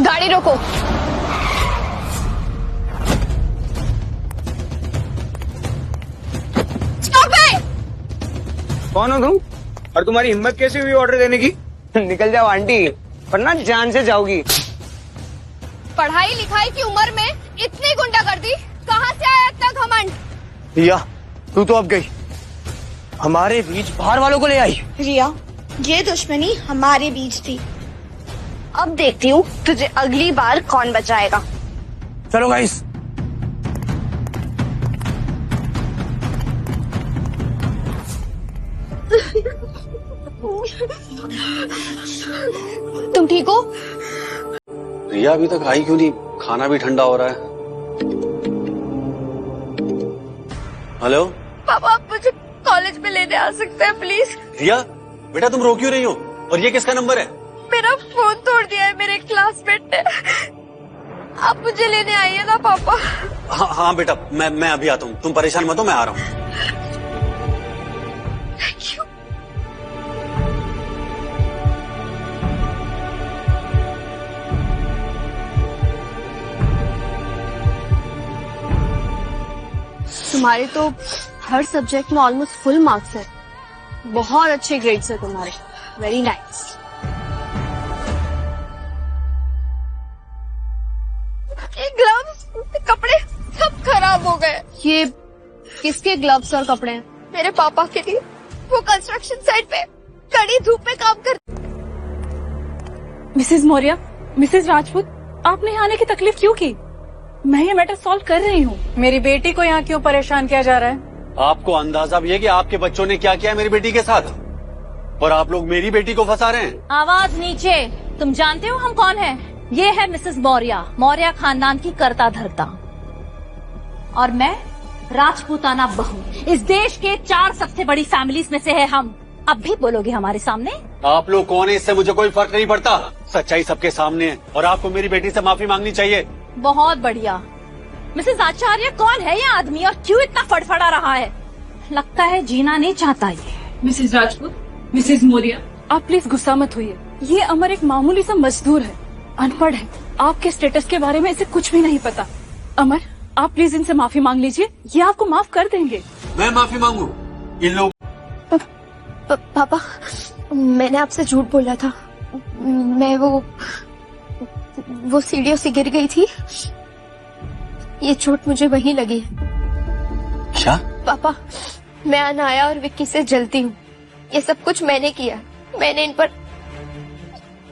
गाड़ी रोको। स्टॉप है। कौन हो तुम और तुम्हारी हिम्मत कैसे हुई ऑर्डर देने की? निकल जाओ आंटी, वरना जान से जाओगी। पढ़ाई लिखाई की उम्र में इतनी गुंडागर्दी, कहाँ से आया इतना घमंड? रिया, तू तो अब गई, हमारे बीच बाहर वालों को ले आई। रिया, ये दुश्मनी हमारे बीच थी। अब देखती हूँ तुझे अगली बार कौन बचाएगा। चलो गाइस। तुम ठीक हो? रिया अभी तक आई क्यों नहीं? खाना भी ठंडा हो रहा है। हेलो पापा, आप मुझे कॉलेज में लेने आ सकते हैं प्लीज? रिया, बेटा तुम रो क्यों रही हो? और ये किसका नंबर है? मेरा फोन तोड़ दिया है मेरे क्लासमेट ने। आप मुझे लेने आइए ना पापा। हाँ बेटा, मैं अभी आता हूँ, तुम परेशान मत हो, मैं आ रहा हूँ। Thank you. तुम्हारे तो हर सब्जेक्ट में ऑलमोस्ट फुल मार्क्स है। बहुत अच्छे ग्रेड्स है तुम्हारे। Very nice. ये ग्लव्स, कपड़े सब खराब हो गए। ये किसके ग्लव्स और कपड़े हैं? मेरे पापा के लिए। वो कंस्ट्रक्शन साइट पे कड़ी धूप में काम करते। मिसेस मौर्य, मिसेस राजपूत, आपने यहाँ आने की तकलीफ क्यों की? मैं ये मैटर सॉल्व कर रही हूँ। मेरी बेटी को यहाँ क्यों परेशान किया जा रहा है? आपको अंदाजा भी है कि आपके बच्चों ने क्या किया है मेरी बेटी के साथ, और आप लोग मेरी बेटी को फंसा रहे हैं। आवाज नीचे। तुम जानते हो हम कौन हैं? ये है मिसेस मौर्य, मौर्य खानदान की कर्ता धर्ता, और मैं राजपूताना बहू। इस देश के 4 सबसे बड़ी फैमिलीज में से है हम। अब भी बोलोगे हमारे सामने? आप लोग कौन है इससे मुझे कोई फर्क नहीं पड़ता। सच्चाई सबके सामने है और आपको मेरी बेटी से माफी मांगनी चाहिए। बहुत बढ़िया। मिसेस आचार्य, कौन है ये आदमी और क्यों इतना फड़फड़ा रहा है? लगता है जीना नहीं चाहता ये। मिसेस राजपूत, मिसेस मौर्य, आप प्लीज गुस्सा मत होइए। ये अमर एक मामूली सा मजदूर है, अनपढ़ है। आपके स्टेटस के बारे में इसे कुछ भी नहीं पता। अमर, आप प्लीज इनसे माफी मांग लीजिए, ये आपको माफ कर देंगे। मैं माफी मांगू? इन लोग पापा, मैंने आपसे झूठ बोला था। मैं वो सीढ़ियों से गिर गई थी। ये चोट मुझे वहीं लगी। क्या? पापा, मैं अनाया और विक्की से जलती हूँ। ये सब कुछ मैंने किया। मैंने इन पर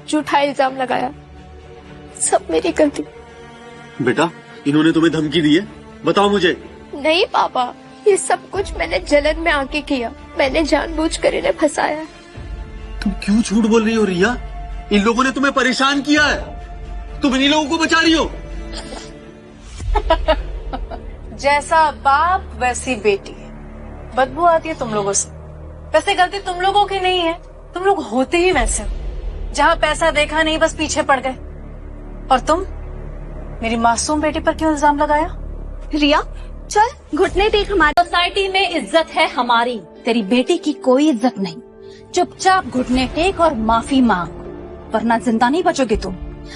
झूठा इल्जाम लगाया। सब मेरी गलती। बेटा, इन्होंने तुम्हें धमकी दी है? बताओ मुझे। नहीं पापा, ये सब कुछ मैंने जलन में आके किया। मैंने जानबूझकर इन्हें फंसाया। तुम क्यों झूठ बोल रही हो रिया? इन लोगों ने तुम्हें परेशान किया है, तुम इन्हीं लोगों को बचा रही हो। जैसा बाप वैसी बेटी। बदबू आती है तुम लोगों से। वैसे गलती तुम लोगों की नहीं है, तुम लोग होते ही वैसे हो। जहाँ पैसा देखा नहीं बस पीछे पड़ गए। और तुम मेरी मासूम बेटी पर क्यों इल्जाम लगाया? रिया, चल घुटने टेक। हमारी सोसाइटी में इज्जत है हमारी, तेरी बेटी की कोई इज्जत नहीं। चुपचाप घुटने टेक और माफी मांग, वरना जिंदा नहीं बचोगे तुम।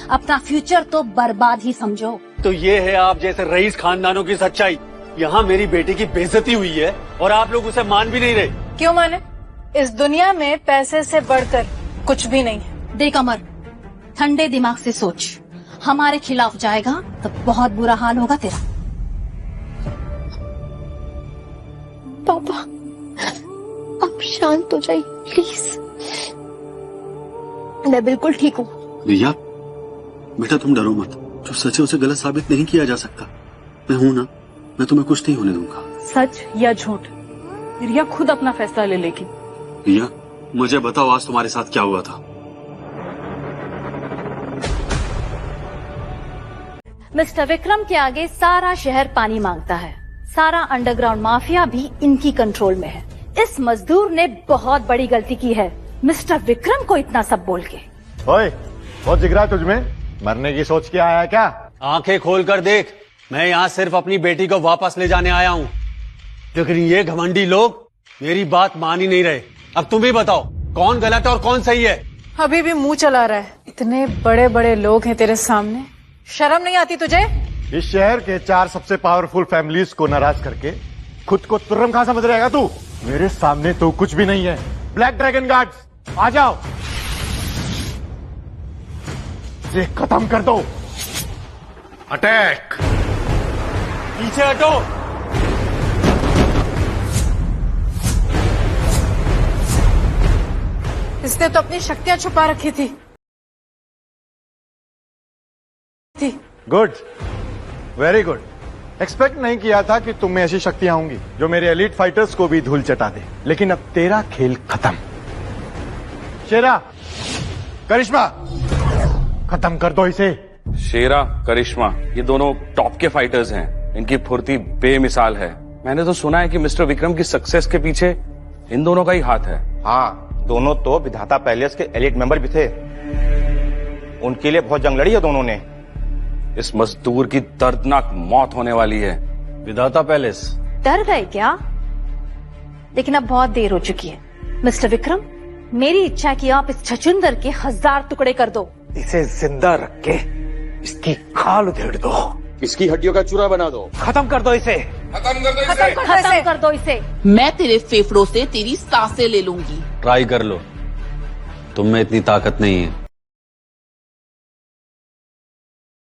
अपना फ्यूचर तो बर्बाद ही समझो। तो ये है आप जैसे रईस खानदानों की सच्चाई। यहाँ मेरी बेटी की बेइज्जती हुई है और आप लोग उसे मान भी नहीं रहे। क्यों माने? इस दुनिया में पैसे से बढ़कर कुछ भी नहीं है। देख अमर, ठंडे दिमाग से सोच। हमारे खिलाफ जाएगा तो बहुत बुरा हाल होगा तेरा। पापा, आप शांत हो जाइए प्लीज। मैं बिल्कुल ठीक हूँ। रिया, बेटा तुम डरो मत। जो सच है उसे गलत साबित नहीं किया जा सकता। मैं हूं ना, मैं तुम्हें कुछ नहीं होने दूंगा। सच या झूठ, रिया खुद अपना फैसला ले लेगी। रिया, मुझे बताओ आज तुम्हारे साथ क्या हुआ था? मिस्टर विक्रम के आगे सारा शहर पानी मांगता है। सारा अंडरग्राउंड माफिया भी इनकी कंट्रोल में है। इस मजदूर ने बहुत बड़ी गलती की है मिस्टर विक्रम को इतना सब बोल के। ओए, बहुत जिगरा तुझमें? मरने की सोच के आया है क्या? आंखें खोल कर देख, मैं यहाँ सिर्फ अपनी बेटी को वापस ले जाने आया हूँ, लेकिन ये घमंडी लोग मेरी बात मान ही नहीं रहे। अब तुम ही बताओ कौन गलत है और कौन सही है? अभी भी मुंह चला रहा है। इतने बड़े बड़े लोग हैं तेरे सामने, शर्म नहीं आती तुझे? इस शहर के 4 सबसे पावरफुल फैमिलीज को नाराज करके खुद को तुर्रम कहां समझ रहेगा तू? मेरे सामने तो कुछ भी नहीं है। ब्लैक ड्रैगन गार्ड्स, आ जाओ, इसे खत्म कर दो। अटैक! पीछे हटो। इसने तो अपनी शक्तियां छुपा रखी थी। Good, very good. एक्सपेक्ट नहीं किया था कि तुम में ऐसी शक्तियां होंगी जो मेरे एलीट फाइटर्स को भी धूल चटा दे, लेकिन अब तेरा खेल खत्म। शेरा, करिश्मा, खत्म कर दो इसे। शेरा, करिश्मा, ये दोनों टॉप के फाइटर्स हैं। इनकी फुर्ती बेमिसाल है। मैंने तो सुना है कि मिस्टर विक्रम की सक्सेस के पीछे इन दोनों का ही हाथ है। हाँ, दोनों तो विधाता पैलेस के एलिट मेंबर भी थे। उनके लिए बहुत जंग लड़ी है दोनों ने। इस मजदूर की दर्दनाक मौत होने वाली है। विधाता पैलेस डर गए क्या? लेकिन अब बहुत देर हो चुकी है। मिस्टर विक्रम, मेरी इच्छा है कि आप इस छछूंदर के 1000 टुकड़े कर दो। इसे जिंदा रख के इसकी खाल उधेड़ दो, इसकी हड्डियों का चूरा बना दो, खत्म कर दो इसे। खत्म कर दो इसे। मैं तेरे फेफड़ों से तेरी सांसें ले लूंगी। ट्राई कर लो, तुम में इतनी ताकत नहीं है।